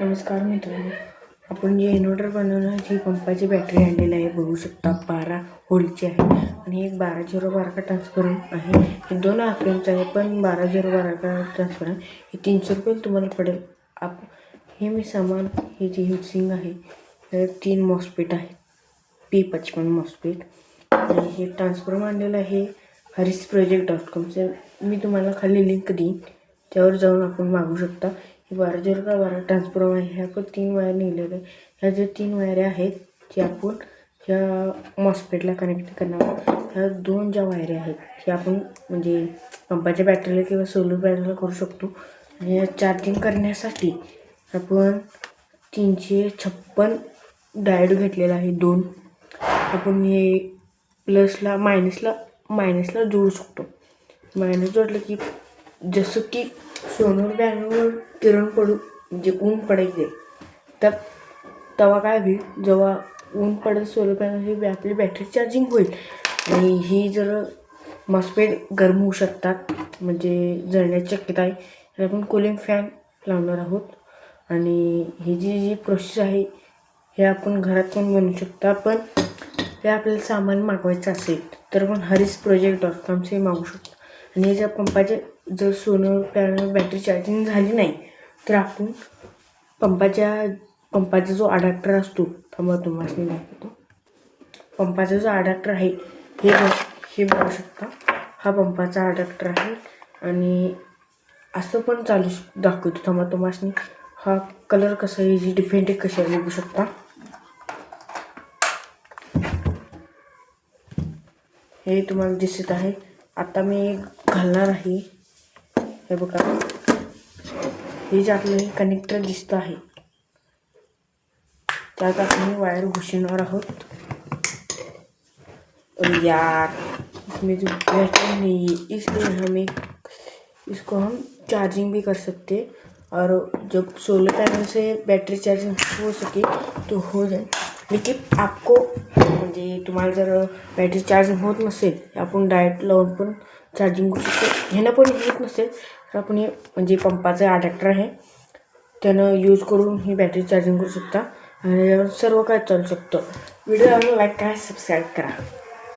नमस्कार मित्रांनो, आपण जे इन्व्हर्टर बनवण्याची पंपाची बॅटरी आणलेली आहे बघू शकता. 12 व्होल्टची आहे आणि एक 12012 का ट्रान्सफॉर्मर आहे. हे 2 आरपीएमचं आहे, पण 12012 का ट्रान्सफॉर्मर आहे. हे 300 रुपये तुम्हाला पडेल. हे मी सामान, हे जी हीटसिंग आहे, हे 3 मॉसफेट आहे, P55 मॉसफेट. आणि हे ट्रान्सफॉर्मर आणलेलं आहे harisproject.com. मी तुम्हाला खाली लिंक देईन, त्यावर जाऊन आपण मागवू शकता. हे 12012 ट्रान्सफॉर्मर आहे. हे आपण 3 वायर निघलेलं आहे. ह्या ज्या 3 वायऱ्या आहेत त्या आपण ह्या मॉसफेटला कनेक्ट करणार आहोत. ह्या 2 ज्या वायऱ्या आहेत ह्या आपण म्हणजे पंपाच्या बॅटरीला किंवा सोलर पॅनलला करू शकतो. आणि या चार्जिंग करण्यासाठी आपण 356 डायोड घेतलेला आहे. 2 आपण हे प्लसला मायनसला जोडू शकतो. मायनस जोडलं की जसं की सोलर पॅनलवर किरण पडू म्हणजे ऊन पडायचे तर तेव्हा काय होईल, जेव्हा ऊन पडेल सोलर पॅनल ही आपली बॅटरी चार्जिंग होईल. आणि ही जर मॉसफेट गरम होऊ शकतात म्हणजे जळण्याची शक्यता आहे. तर आपण कूलिंग फॅन लावणार आहोत. आणि ही जी प्रोसेस आहे हे आपण घरात पण बनवू शकता. पण हे आपल्याला सामान मागवायचं असेल तर आपण harisproject.com से मागवू शकतो. आणि ज्या पंपाचे जर सोलर पॅनल बॅटरी चार्जिंग झाली नाही तर आपण पंपाचा जो अडॅप्टर असतो, थांबा तुम्हाला दाखवतो. पंपाचा जो अडॅप्टर आहे हे बघू शकता. हा पंपाचा अडॅप्टर आहे. आणि असं पण चालू दाखवतो, थांबा तुम्हाला. हा कलर कसा आहे, जी डिफेंट कशी आहे बघू शकता. हे तुम्हाला दिसत आहे. आता मी घालणार आहे. हे बघा, हे जे आपल्याला कनेक्टर दिसतं आहे त्यात आपण वायर घुसवणार आहोत. और यार इसमें जो बैटरी नहीं है, इसलिए इसको हम चार्जिंग भी कर सकते. और जब सोलर पैनल से बैटरी चार्जिंग हो सके तो हो जाए. लेकिन आपको म्हणजे तुम्हाला जर बॅटरी चार्जिंग होत नसेल आपण डायरेक्ट लावून पण चार्जिंग करू शकतो. ह्यानं पण होत नसेल तर आपण हे म्हणजे पंपाचं अडॅप्टर आहे त्यानं यूज करून ही बॅटरी चार्जिंग करू शकता. आणि सर्व काय चालू शकतं. व्हिडिओ लाईक करा, सबस्क्राईब करा.